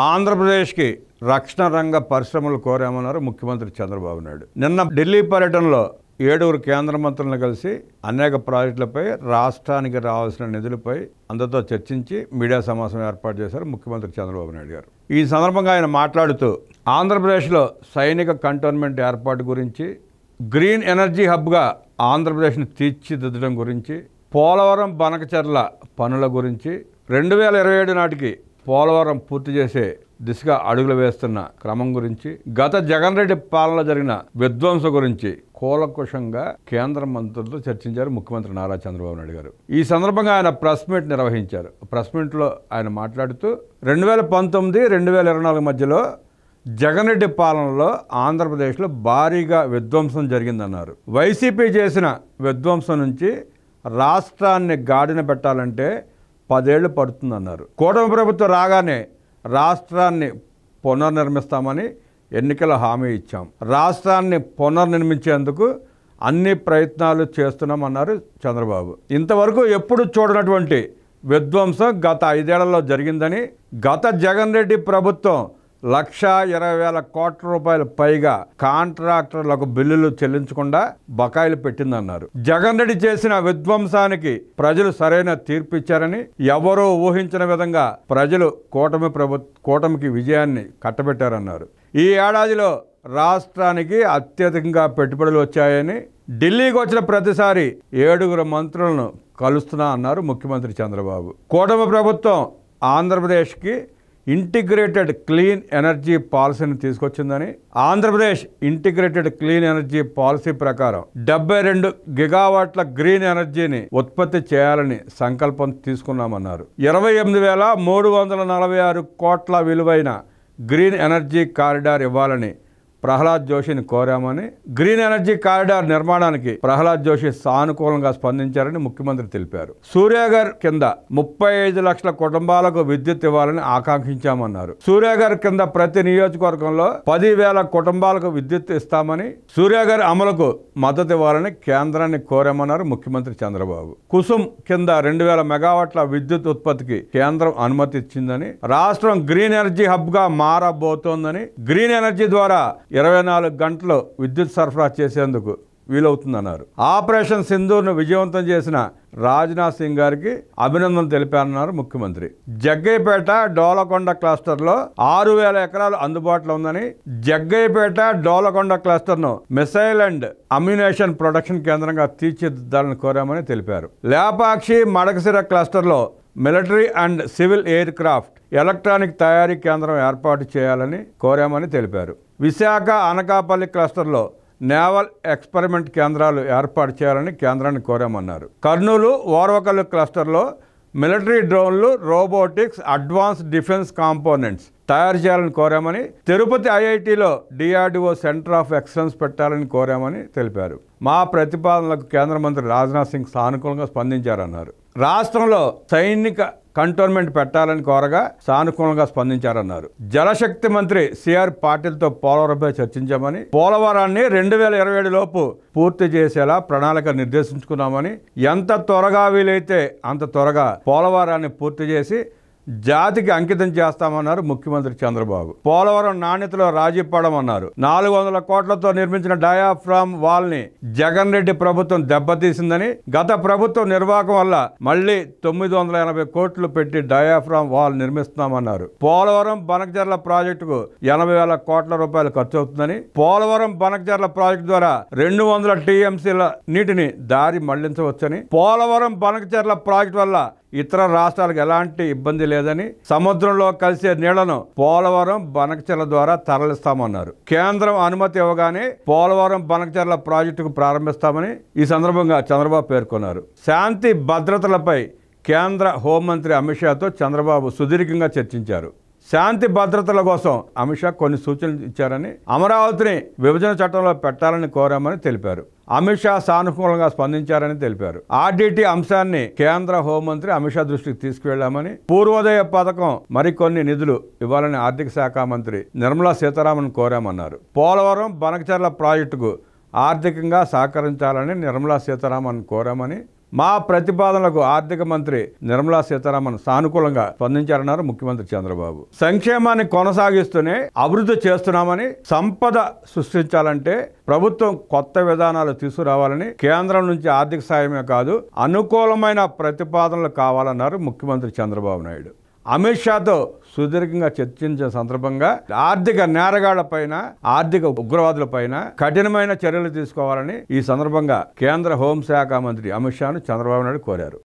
ఆంధ్రప్రదేశ్కి రక్షణ రంగ పరిశ్రమలు కోరామన్నారు ముఖ్యమంత్రి చంద్రబాబు నాయుడు. నిన్న ఢిల్లీ పర్యటనలో 7 కేంద్ర మంత్రులను కలిసి అనేక ప్రాజెక్టులపై రాష్ట్రానికి రావాల్సిన నిధులపై అందరితో చర్చించి మీడియా సమావేశం ఏర్పాటు చేశారు ముఖ్యమంత్రి చంద్రబాబు నాయుడు గారు. ఈ సందర్భంగా ఆయన మాట్లాడుతూ ఆంధ్రప్రదేశ్లో సైనిక కంటోన్మెంట్ ఏర్పాటు గురించి, గ్రీన్ ఎనర్జీ హబ్గా ఆంధ్రప్రదేశ్ని తీర్చిదిద్దడం గురించి, పోలవరం బనకచెర్ల పనుల గురించి, 2027 నాటికి పోలవరం పూర్తి చేసే దిశగా అడుగులు వేస్తున్న క్రమం గురించి, గత జగన్ రెడ్డి పాలనలో జరిగిన విధ్వంసం గురించి కూలంకషంగా కేంద్ర మంత్రులతో చర్చించారు ముఖ్యమంత్రి నారా చంద్రబాబు నాయుడు గారు. ఈ సందర్భంగా ఆయన ప్రెస్ మీట్ నిర్వహించారు. ప్రెస్ మీట్లో ఆయన మాట్లాడుతూ 2019-2024 మధ్యలో జగన్ రెడ్డి పాలనలో ఆంధ్రప్రదేశ్లో భారీగా విధ్వంసం జరిగిందన్నారు. వైసీపీ చేసిన విధ్వంసం నుంచి రాష్ట్రాన్ని గాడిన పెట్టాలంటే 10 ఏళ్లు పడుతుందన్నారు. కూటమి ప్రభుత్వం రాగానే రాష్ట్రాన్ని పునర్నిర్మిస్తామని ఎన్నికల హామీ ఇచ్చాం. రాష్ట్రాన్ని పునర్నిర్మించేందుకు అన్ని ప్రయత్నాలు చేస్తున్నామన్నారు చంద్రబాబు. ఇంతవరకు ఎప్పుడు చూడనటువంటి విధ్వంసం గత 5 ఏళ్లలో జరిగిందని, గత జగన్ రెడ్డి ప్రభుత్వం 1,20,000 కోట్ల రూపాయలు పైగా కాంట్రాక్టర్లకు బిల్లులు చెల్లించకుండా బకాయిలు పెట్టిందన్నారు. జగన్ రెడ్డి చేసిన విధ్వంసానికి ప్రజలు సరైన తీర్పు ఇచ్చారని, ఎవరూ ఊహించిన విధంగా ప్రజలు కూటమికి విజయాన్ని కట్టబెట్టారన్నారు. ఈ ఏడాదిలో రాష్ట్రానికి అత్యధికంగా పెట్టుబడులు వచ్చాయని, ఢిల్లీకి వచ్చిన ప్రతిసారి 7 మంత్రులను కలుస్తున్నా అన్నారు ముఖ్యమంత్రి చంద్రబాబు. కూటమి ప్రభుత్వం ఆంధ్రప్రదేశ్కి ఇంటిగ్రేటెడ్ క్లీన్ ఎనర్జీ పాలసీని తీసుకొచ్చిందని, Andhra Pradesh integrated clean energy policy ప్రకారం 72 గిగావాట్ల గ్రీన్ ఎనర్జీని ఉత్పత్తి చేయాలని సంకల్పం తీసుకున్నామన్నారు. 28,346 కోట్ల విలువైన గ్రీన్ ఎనర్జీ కారిడార్ ఇవ్వాలని ప్రహ్లాద్ జోషిని కోరామని, గ్రీన్ ఎనర్జీ కారిడార్ నిర్మాణానికి ప్రహ్లాద్ జోషి సానుకూలంగా స్పందించారని ముఖ్యమంత్రి తెలిపారు. సూర్యాగర్ కింద 35 లక్షల కుటుంబాలకు విద్యుత్ ఇవ్వాలని ఆకాంక్షించామన్నారు. సూర్యాగర్ కింద ప్రతి నియోజకవర్గంలో 10,000 కుటుంబాలకు విద్యుత్ ఇస్తామని, సూర్యాగర్ అమలుకు మద్దతు ఇవ్వాలని కేంద్రాన్ని కోరామన్నారు ముఖ్యమంత్రి చంద్రబాబు. కుసుమ్ కింద 2,000 మెగావాట్ల విద్యుత్ ఉత్పత్తికి కేంద్రం అనుమతి ఇచ్చిందని, రాష్ట్రం గ్రీన్ ఎనర్జీ హబ్ గా మారబోతోందని, గ్రీన్ ఎనర్జీ ద్వారా 24 గంటలు విద్యుత్ సరఫరా చేసేందుకు వీలవుతుందన్నారు. ఆపరేషన్ సింధూర్ను విజయవంతం చేసిన రాజ్నాథ్ సింగ్ గారికి అభినందనలు తెలిపారన్నారు ముఖ్యమంత్రి. జగ్గయ్యపేట డోలకొండ క్లస్టర్లో 6,000 ఎకరాలు అందుబాటులో ఉందని, జగ్గయ్యపేట డోలకొండ క్లస్టర్ను మిసైల్ అండ్ అమ్యునేషన్ ప్రొడక్షన్ కేంద్రంగా తీర్చిదిద్దాలని కోరామని తెలిపారు. లేపాక్షి మడకసిర క్లస్టర్లో military and civil aircraft electronic తయారీ కేంద్రం ఏర్పాటు చేయాలని కోరామని తెలిపారు. విశాఖ అనకాపల్లి క్లస్టర్లో నేవల్ ఎక్స్పెరిమెంట్ కేంద్రాలు ఏర్పాటు చేయాలని కేంద్రాన్ని కోరామన్నారు. కర్నూలు ఓర్వకల్లు క్లస్టర్లో మిలిటరీ డ్రోన్లు, రోబోటిక్స్, అడ్వాన్స్ డిఫెన్స్ కాంపోనెంట్స్ తయారు చేయాలని కోరామని, తిరుపతి ఐఐటిలో డిఆర్డిఓ సెంటర్ ఆఫ్ ఎక్సలెన్స్ పెట్టాలని కోరామని తెలిపారు. మా ప్రతిపాదనలకు కేంద్ర మంత్రి రాజ్నాథ్ సింగ్ సానుకూలంగా స్పందించారన్నారు. రాష్ట్రంలో సైనిక కంటోన్మెంట్ పెట్టాలని కోరగా సానుకూలంగా స్పందించారన్నారు. జలశక్తి మంత్రి సిఆర్ పాటిల్తో పోలవరంపై చర్చించామని, పోలవరాన్ని 2027 లోపు పూర్తి చేసేలా ప్రణాళిక నిర్దేశించుకున్నామని, ఎంత త్వరగా వీలైతే అంత త్వరగా పోలవరాన్ని పూర్తి చేసి జాతికి అంకితం చేస్తామన్నారు ముఖ్యమంత్రి చంద్రబాబు. పోలవరం నాణ్యతలో రాజీ పడమన్నారు. 400 కోట్లతో నిర్మించిన డయాఫ్రామ్ వాల్ ని జగన్ రెడ్డి ప్రభుత్వం దెబ్బతీసిందని, గత ప్రభుత్వం నిర్వాహకం వల్ల మళ్లీ 980 కోట్లు పెట్టి డయాఫ్రామ్ వాల్ నిర్మిస్తున్నామన్నారు. పోలవరం బనకచెర్ల ప్రాజెక్టుకు 80,000 కోట్ల రూపాయలు ఖర్చు అవుతుందని, పోలవరం బనకచెర్ల ప్రాజెక్టు ద్వారా 200 టీఎంసీల నీటిని దారి మళ్లించవచ్చని, పోలవరం బనకచెర్ల ప్రాజెక్టు వల్ల ఇతర రాష్ట్రాలకు ఎలాంటి ఇబ్బంది లేదని, సముద్రంలో కలిసే నీళ్లను పోలవరం బనకచెర్ల ద్వారా తరలిస్తామన్నారు. కేంద్రం అనుమతి ఇవ్వగానే పోలవరం బనకచెర్ల ప్రాజెక్టుకు ప్రారంభిస్తామని ఈ సందర్భంగా చంద్రబాబు పేర్కొన్నారు. శాంతి భద్రతలపై కేంద్ర హోంమంత్రి అమిత్ షాతో చంద్రబాబు సుదీర్ఘంగా చర్చించారు. శాంతి భద్రతల కోసం అమిత్ షా కొన్ని సూచనలు ఇచ్చారని, అమరావతిని విభజన చట్టంలో పెట్టాలని కోరామని తెలిపారు. అమిత్ షా సానుకూలంగా స్పందించారని తెలిపారు. ఆర్డీటీ అంశాన్ని కేంద్ర హోంమంత్రి అమిత్ షా దృష్టికి తీసుకువెళ్లామని, పూర్వోదయ పథకం మరికొన్ని నిధులు ఇవ్వాలని ఆర్థిక శాఖ మంత్రి నిర్మలా సీతారామన్ కోరామన్నారు. పోలవరం బనకచెర్ల ప్రాజెక్టుకు ఆర్థికంగా సహకరించాలని నిర్మలా సీతారామన్ కోరామని మా ప్రతిపాదనలకు ఆర్థిక మంత్రి నిర్మలా సీతారామన్ సానుకూలంగా స్పందించారన్నారు ముఖ్యమంత్రి చంద్రబాబు. సంక్షేమాన్ని కొనసాగిస్తూనే అభివృద్ధి చేస్తున్నామని, సంపద సృష్టించాలంటే ప్రభుత్వం కొత్త విధానాలు తీసుకురావాలని, కేంద్రం నుంచి ఆర్థిక సాయమే కాదు అనుకూలమైన ప్రతిపాదనలు కావాలన్నారు ముఖ్యమంత్రి చంద్రబాబు నాయుడు. అమిత్ షాతో సుదీర్ఘంగా చర్చించిన సందర్భంగా ఆర్థిక నేరగాళ్లపైన, ఆర్థిక ఉగ్రవాదులపైన కఠినమైన చర్యలు తీసుకోవాలని ఈ సందర్భంగా కేంద్ర హోంశాఖ మంత్రి అమిత్ షాను చంద్రబాబు నాయుడు కోరారు.